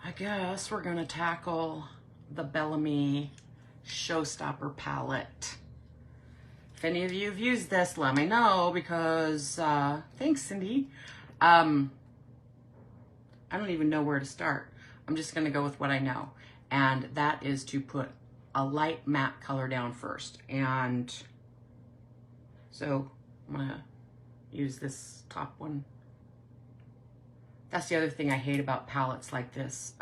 I guess we're gonna tackle the Bellamy Showstopper palette. If any of you have used this, let me know, because thanks, Cindy. I don't even know where to start. I'm just gonna go with what I know, and that is to put a light matte color down first. And so I'm gonna use this top one. That's the other thing I hate about palettes like this,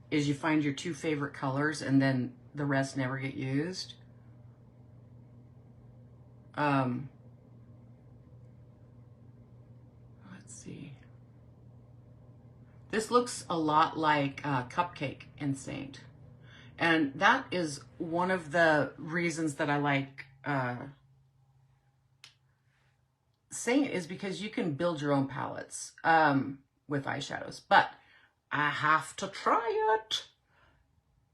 is you find your two favorite colors and then the rest never get used. Let's see. This looks a lot like Cupcake in Saint. And that is one of the reasons that I like Saint, is because you can build your own palettes with eyeshadows. But I have to try it.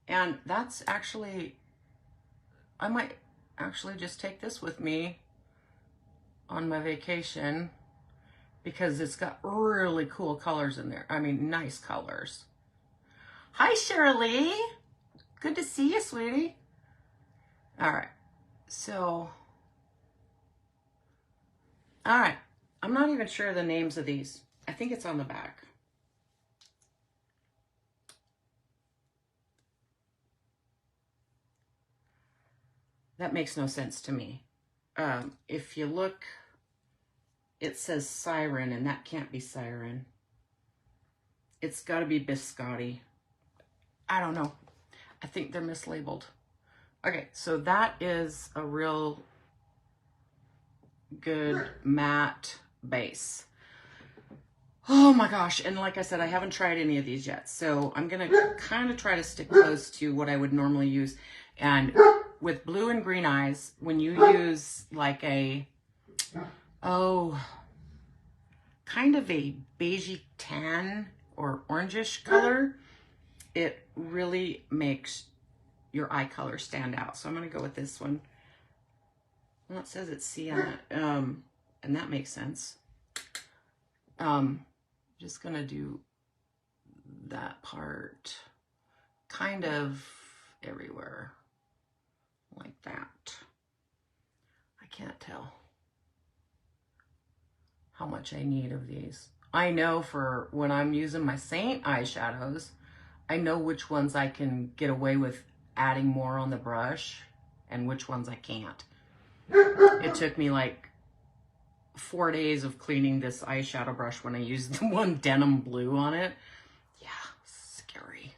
And that's actually, I might actually just take this with me on my vacation, because it's got really cool colors in there. I mean, nice colors. Hi, Shirley. Good to see you, sweetie. All right. So, all right. I'm not even sure the names of these. I think it's on the back. That makes no sense to me. If you look, it says Siren, and that can't be Siren. It's got to be Biscotti. I don't know. I think they're mislabeled. Okay, so that is a real good matte base. Oh my gosh, and like I said, I haven't tried any of these yet, so I'm gonna kind of try to stick close to what I would normally use. And with blue and green eyes, when you use like a, kind of a beigey tan or orangish color, it really makes your eye color stand out. So I'm gonna go with this one. Well, it says it's C on it, and that makes sense. Just gonna do that part kind of everywhere, like that. I can't tell how much I need of these. I know for when I'm using my Saint eyeshadows, I know which ones I can get away with adding more on the brush and which ones I can't. It took me like 4 days of cleaning this eyeshadow brush when I used the one denim blue on it. Yeah, scary.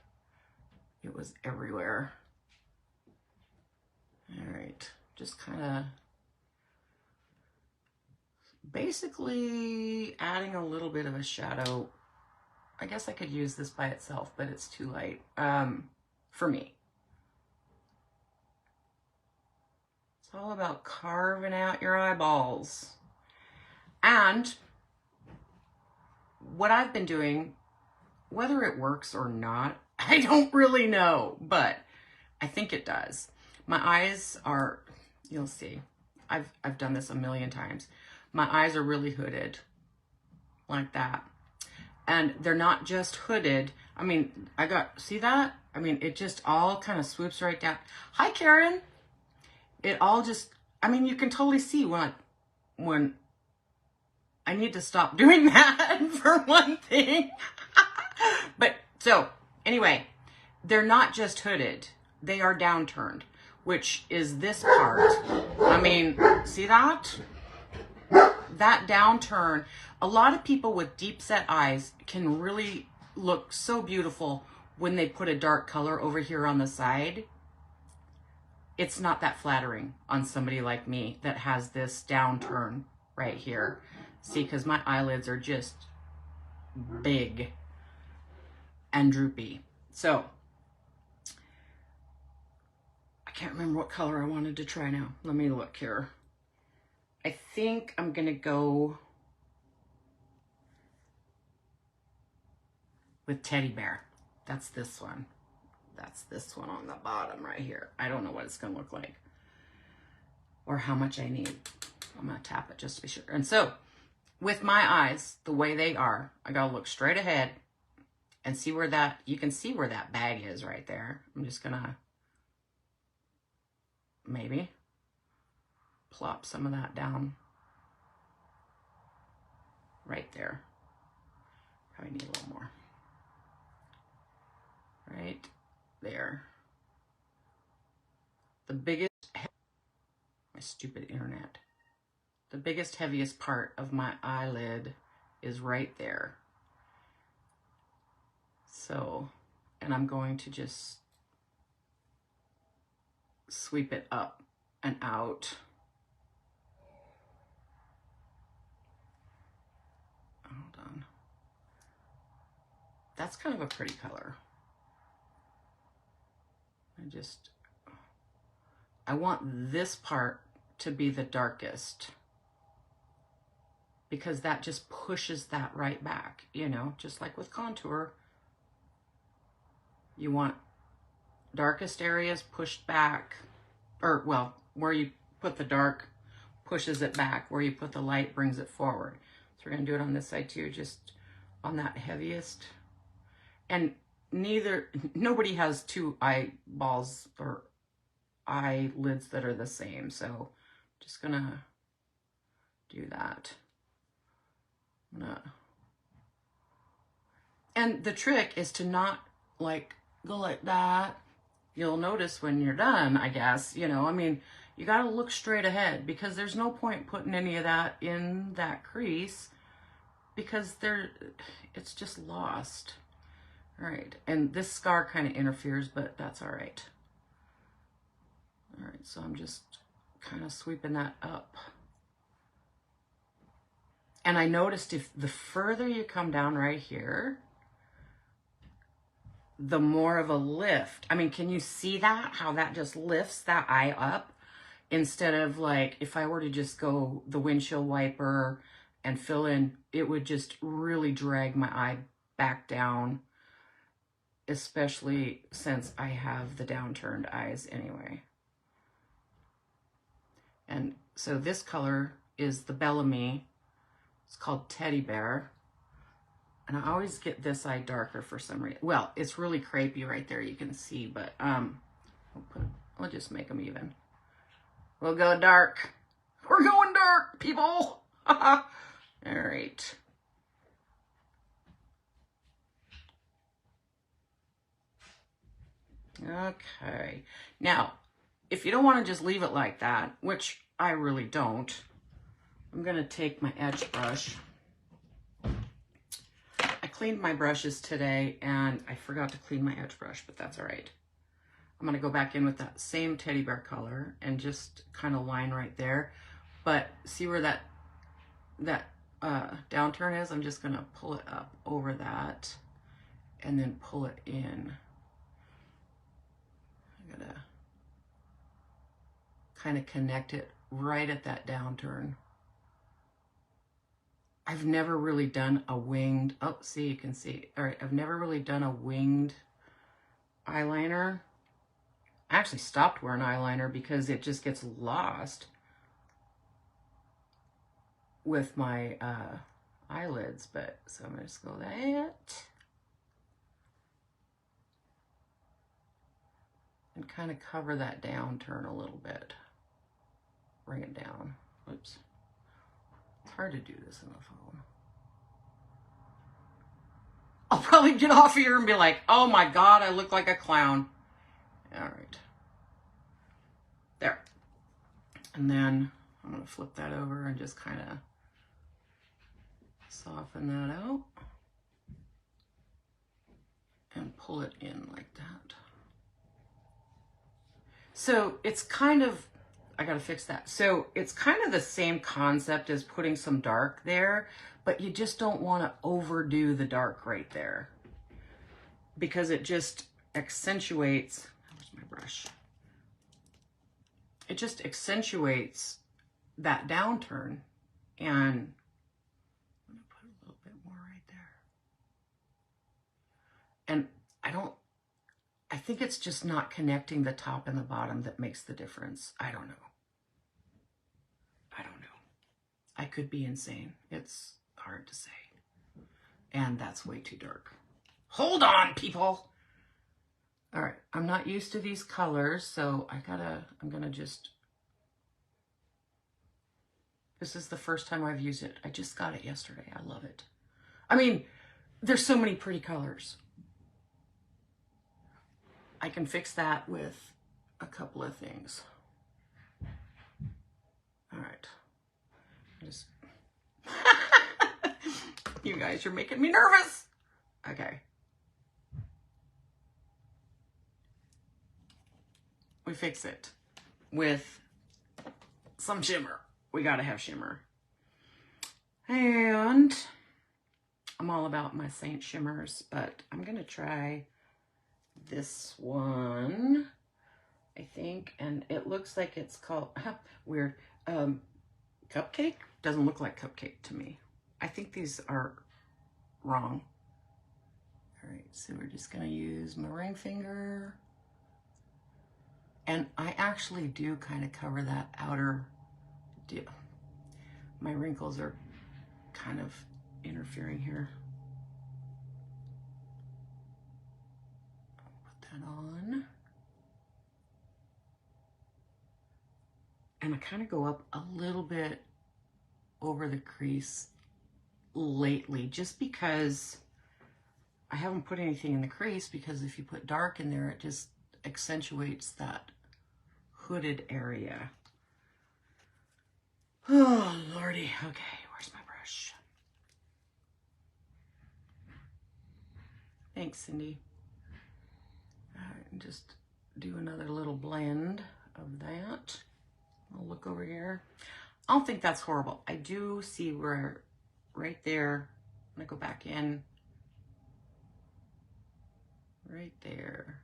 It was everywhere. All right, just kind of basically adding a little bit of a shadow. I guess I could use this by itself, but it's too light for me. It's all about carving out your eyeballs. And what I've been doing, whether it works or not, I don't really know, but I think it does. My eyes are, you'll see, I've done this a million times. My eyes are really hooded like that. And they're not just hooded. I mean, see that? I mean, it just all kind of swoops right down. Hi, Karen. It all just, I mean, you can totally see when I need to stop doing that for one thing. But so anyway, they're not just hooded. They are downturned, which is this part. I mean, see that? That downturn. A lot of people with deep set eyes can really look so beautiful when they put a dark color over here on the side. It's not that flattering on somebody like me that has this downturn right here. See, because my eyelids are just big and droopy. So, I can't remember what color I wanted to try now. Let me look here. I think I'm going to go with Teddy Bear. That's this one. That's this one on the bottom right here. I don't know what it's going to look like or how much I need. I'm going to tap it just to be sure. And so with my eyes, the way they are, I got to look straight ahead And see where that, you can see where that bag is right there. I'm just gonna maybe plop some of that down right there. Probably need a little more. Right there. The biggest, my stupid internet. The biggest, heaviest part of my eyelid is right there. So, and I'm going to just sweep it up and out. Hold on. That's kind of a pretty color. I want this part to be the darkest because that just pushes that right back, you know, just like with contour. You want darkest areas pushed back, or well, where you put the dark pushes it back, where you put the light brings it forward. So we're gonna do it on this side too, just on that heaviest. And nobody has two eyeballs or eyelids that are the same, so just gonna do that. And the trick is to not like go like that. You'll notice when you're done, I guess, you know, I mean, you got to look straight ahead because there's no point putting any of that in that crease because it's just lost. All right, and this scar kind of interferes, but that's all right. All right, so I'm just kind of sweeping that up. And I noticed if the further you come down right here, the more of a lift. I mean, can you see that? How that just lifts that eye up instead of like, if I were to just go the windshield wiper and fill in, it would just really drag my eye back down, especially since I have the downturned eyes anyway. And so this color is the Bellamy. It's called Teddy Bear. And I always get this eye darker for some reason. Well, it's really crepey right there, you can see, but we'll just make them even. We'll go dark. We're going dark, people. All right. Okay. Now, if you don't want to just leave it like that, which I really don't, I'm going to take my edge brush. I cleaned my brushes today and I forgot to clean my edge brush, but that's all right. I'm going to go back in with that same teddy bear color and just kind of line right there. But see where that downturn is? I'm just going to pull it up over that and then pull it in. I got to kind of connect it right at that downturn. I've never really done a winged, oh, see, you can see. All right, I've never really done a winged eyeliner. I actually stopped wearing eyeliner because it just gets lost with my eyelids. But so I'm gonna just go that and kind of cover that downturn a little bit. Bring it down. Oops. It's hard to do this in the phone. I'll probably get off here and be like, oh my God, I look like a clown. All right. There. And then I'm going to flip that over and just kind of soften that out. And pull it in like that. So it's kind of, I gotta fix that. So it's kind of the same concept as putting some dark there, but you just don't want to overdo the dark right there because it just accentuates, where's my brush? It just accentuates that downturn, and I'm gonna put a little bit more right there. And I think it's just not connecting the top and the bottom that makes the difference. I don't know. I could be insane. It's hard to say. And that's way too dark. Hold on, people. All right, I'm not used to these colors, so I'm gonna just, this is the first time I've used it. I just got it yesterday. I love it. I mean, there's so many pretty colors. I can fix that with a couple of things. All right. You guys, you're making me nervous. Okay. We fix it with some shimmer. We gotta have shimmer. And I'm all about my Saint shimmers, but I'm gonna try this one, I think, and it looks like it's called, weird, cupcake? Doesn't look like cupcake to me. I think these are wrong. All right, so we're just gonna use my ring finger. And I actually do kind of cover that outer dip. My wrinkles are kind of interfering here. Put that on. And I kind of go up a little bit over the crease lately, just because I haven't put anything in the crease, because if you put dark in there, it just accentuates that hooded area. Oh, Lordy. Okay, where's my brush? Thanks, Cindy. All right, and just do another little blend of that. I'll look over here. I don't think that's horrible. I do see where, right there, I'm gonna go back in. Right there.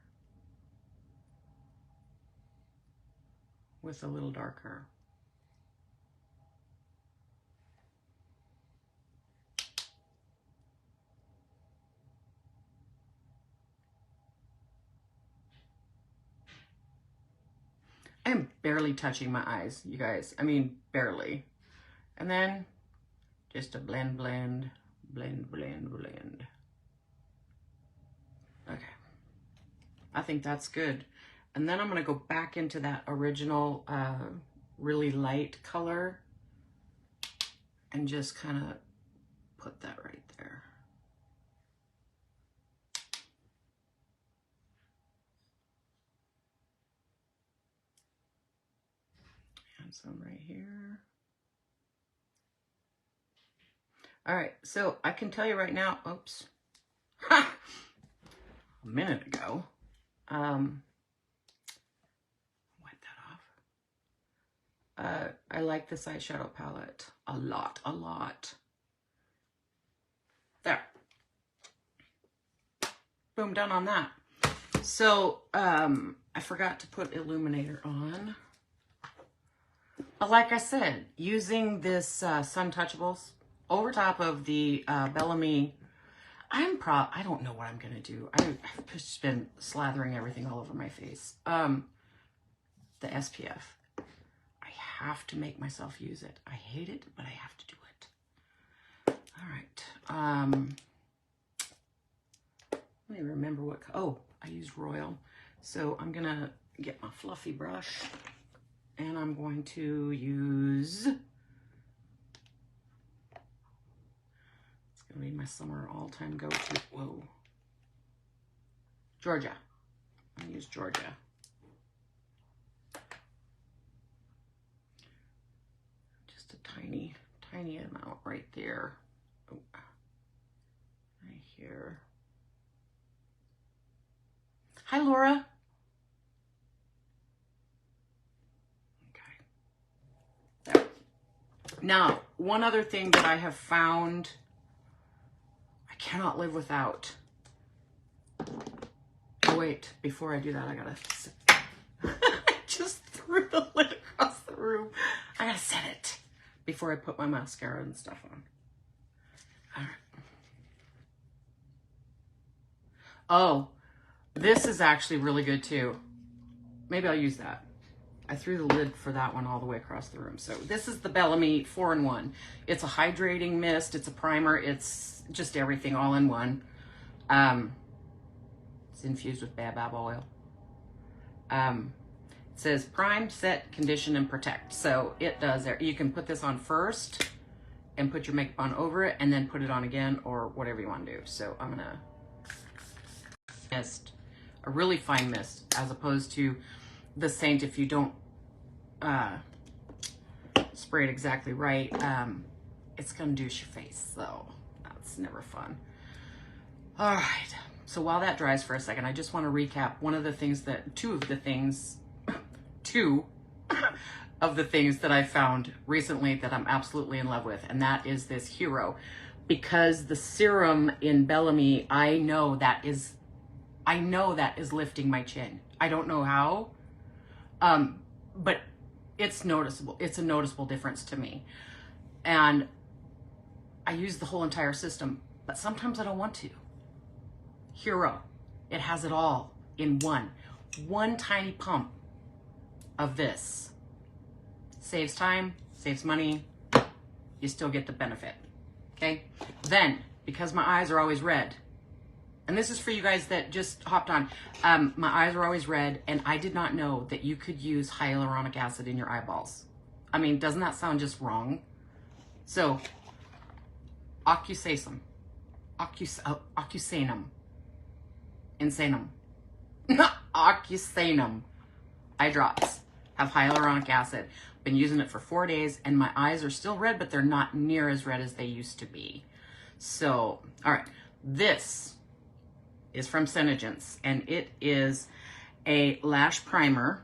With a little darker. I am barely touching my eyes, you guys. I mean, barely. And then just a blend, blend, blend, blend, blend. Okay. I think that's good. And then I'm going to go back into that original really light color and just kind of put that right there. And some right here. All right, so I can tell you right now, oops, ha! A minute ago, wipe that off. I like this eyeshadow palette a lot, a lot. There. Boom, done on that. So, I forgot to put illuminator on. Like I said, using this Sun Touchables over top of the Bellamy, I don't know what I'm gonna do. I've just been slathering everything all over my face. The SPF. I have to make myself use it. I hate it, but I have to do it. All right. Let me remember what, oh, I used Royal. So I'm gonna get my fluffy brush and I'm going to use, it's gonna be my summer all-time go-to, whoa. Georgia, I'm gonna use Georgia. Just a tiny, tiny amount right there. Oh, right here. Hi, Laura. Okay. There. Now, one other thing that I have found I cannot live without. Oh, wait. Before I do that, I gotta... I just threw the lid across the room. I gotta set it before I put my mascara and stuff on. All right. Oh. This is actually really good too. Maybe I'll use that. I threw the lid for that one all the way across the room. So this is the Bellamy 4-in-1. It's a hydrating mist. It's a primer. It's just everything all in one. It's infused with baobab oil. It says prime, set, condition, and protect. So it does there. You can put this on first and put your makeup on over it and then put it on again or whatever you want to do. So I'm gonna mist, a really fine mist, as opposed to the Saint. If you don't spray it exactly right, it's gonna douche your face, so that's never fun. All right, so while that dries for a second, I just want to recap two of the things that I found recently that I'm absolutely in love with, and that is this Hero, because the serum in Bellamy, I know that is lifting my chin. I don't know how, but it's noticeable. It's a noticeable difference to me, and I use the whole entire system, but sometimes I don't want to. Hero, it has it all in one tiny pump of this. Saves time, saves money, you still get the benefit, okay? Then, because my eyes are always red, and this is for you guys that just hopped on, my eyes are always red, and I did not know that you could use hyaluronic acid in your eyeballs. I mean, doesn't that sound just wrong? So, Ocusanum, Insanum, Ocusanum eye drops have hyaluronic acid. Been using it for 4 days and my eyes are still red, but they're not near as red as they used to be. So, all right, this is from Senegence, and it is a lash primer.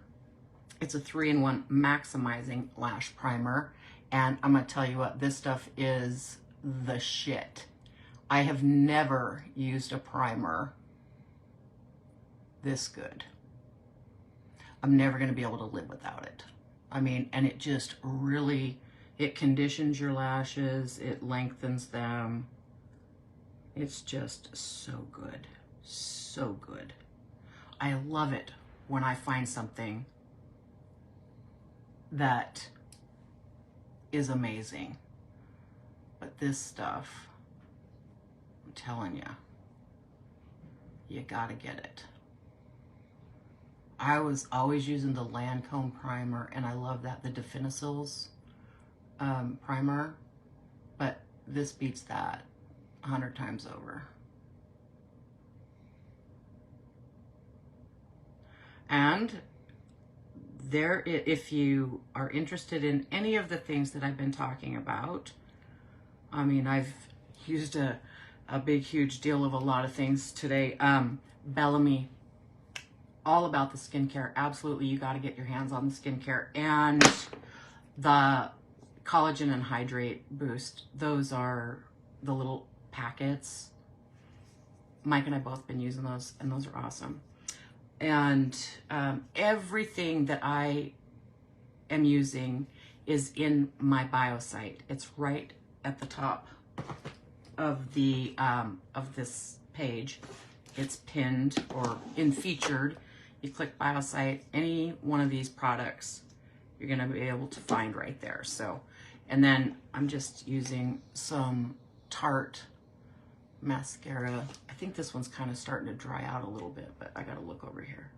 It's a 3-in-1 maximizing lash primer, and I'm gonna tell you what, this stuff is the shit. I have never used a primer this good. I'm never going to be able to live without it. I mean, and it just really, it conditions your lashes, it lengthens them. It's just so good, so good. I love it when I find something that is amazing. But this stuff, I'm telling you, you gotta get it. I was always using the Lancome primer, and I love that, the Definicils primer, but this beats that 100 times over. And there, if you are interested in any of the things that I've been talking about, I mean, I've used a big, huge deal of a lot of things today. Bellamy, all about the skincare. Absolutely, you got to get your hands on the skincare. And the collagen and hydrate boost, those are the little packets. Mike and I both been using those, and those are awesome. And everything that I am using is in my bio site. It's right at the top of the of this page. It's pinned or in featured. You click bio site, any one of these products you're gonna be able to find right there. So, and then I'm just using some Tarte mascara. I think this one's kind of starting to dry out a little bit, but I gotta look over here.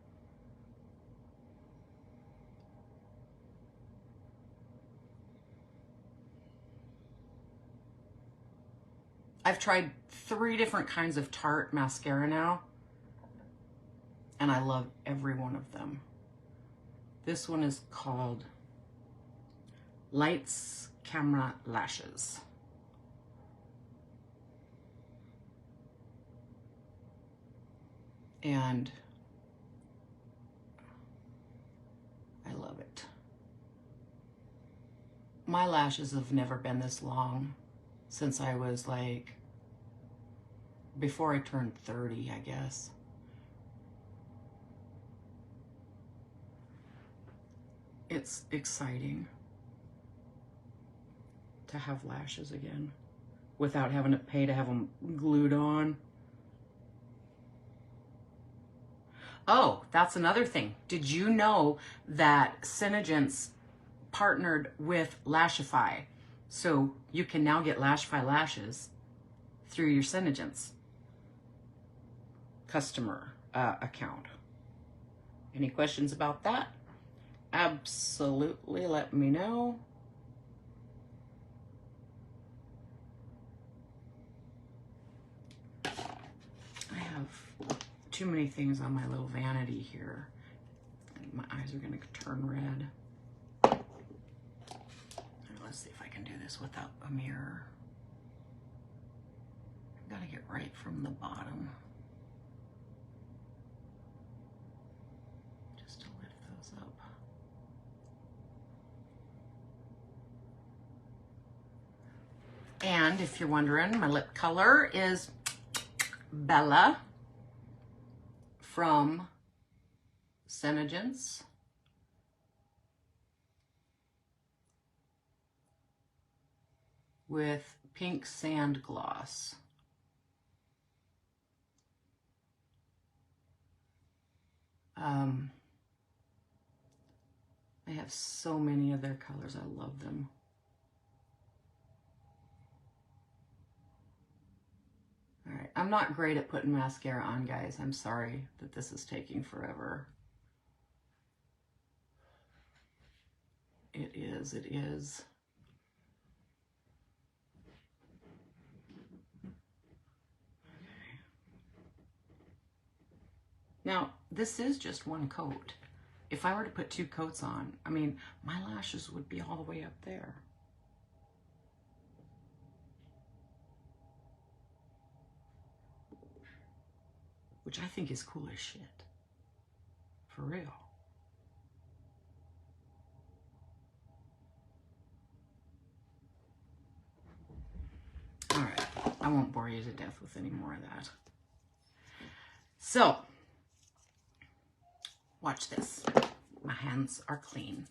I've tried 3 different kinds of Tarte mascara now, and I love every one of them. This one is called Lights, Camera, Lashes. And I love it. My lashes have never been this long since I was like, before I turned 30, I guess. It's exciting to have lashes again without having to pay to have them glued on. Oh, that's another thing. Did you know that Senegence partnered with Lashify? So you can now get Lashify lashes through your Senegence. customer account. Any questions about that? Absolutely, let me know. I have too many things on my little vanity here. My eyes are gonna turn red. Let's see if I can do this without a mirror. I've gotta get right from the bottom. Just to lift those up. And if you're wondering, my lip color is Bella from Senegence. With pink sand gloss. I have so many of their colors. I love them. All right, I'm not great at putting mascara on, guys. I'm sorry that this is taking forever. It is, it is. Now, this is just one coat. If I were to put 2 coats on, I mean, my lashes would be all the way up there. Which I think is cool as shit. For real. All right, I won't bore you to death with any more of that. So, watch this. My hands are clean.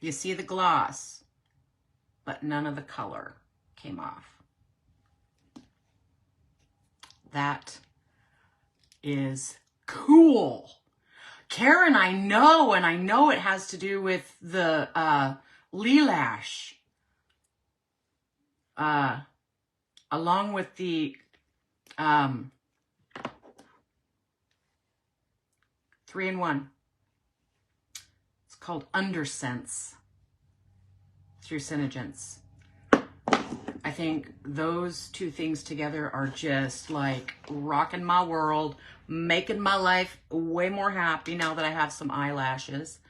You see the gloss, but none of the color came off. That is cool. Karen, I know, and I know it has to do with the Lilash. Along with the 3-in-1. It's called Undersense through Senegence. I think those 2 things together are just like rocking my world, making my life way more happy now that I have some eyelashes.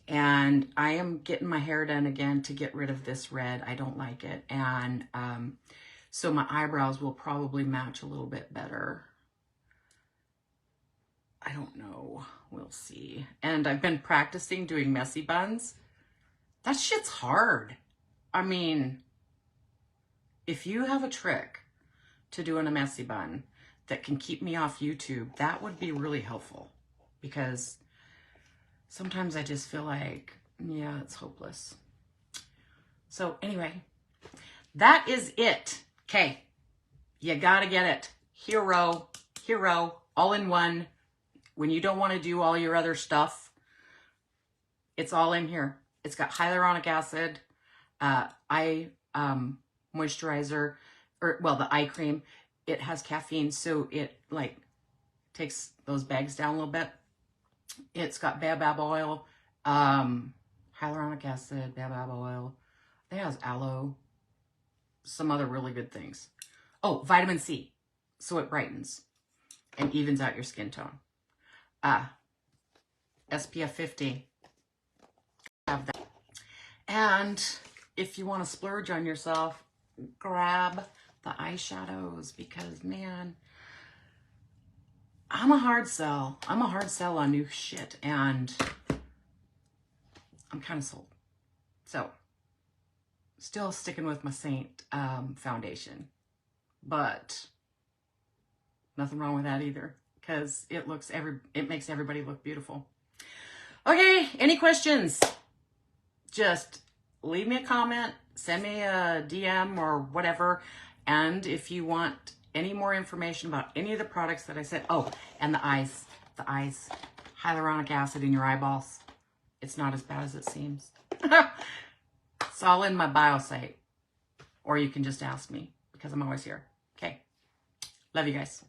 And I am getting my hair done again to get rid of this red. I don't like it. And so my eyebrows will probably match a little bit better. I don't know. We'll see. And I've been practicing doing messy buns. That shit's hard. I mean, if you have a trick to doing a messy bun that can keep me off YouTube, that would be really helpful. Because sometimes I just feel like, yeah, it's hopeless. So anyway, that is it. Okay, you gotta get it. Hero, all in one. When you don't want to do all your other stuff, it's all in here. It's got hyaluronic acid, eye moisturizer, or well, the eye cream. It has caffeine, so it like takes those bags down a little bit. It's got baobab oil, hyaluronic acid, baobab oil. I think it has aloe. Some other really good things. Oh, vitamin C. So it brightens and evens out your skin tone. SPF 50. Have that. And if you want to splurge on yourself, grab the eyeshadows because, man, I'm a hard sell. I'm a hard sell on new shit, and I'm kind of sold. So, still sticking with my Saint foundation, but nothing wrong with that either because it makes everybody look beautiful. Okay, any questions? Just leave me a comment, send me a DM or whatever, and if you want any more information about any of the products that I said, oh, and the eyes, hyaluronic acid in your eyeballs. It's not as bad as it seems. So It's all in my bio site. Or you can just ask me because I'm always here. Okay. Love you guys.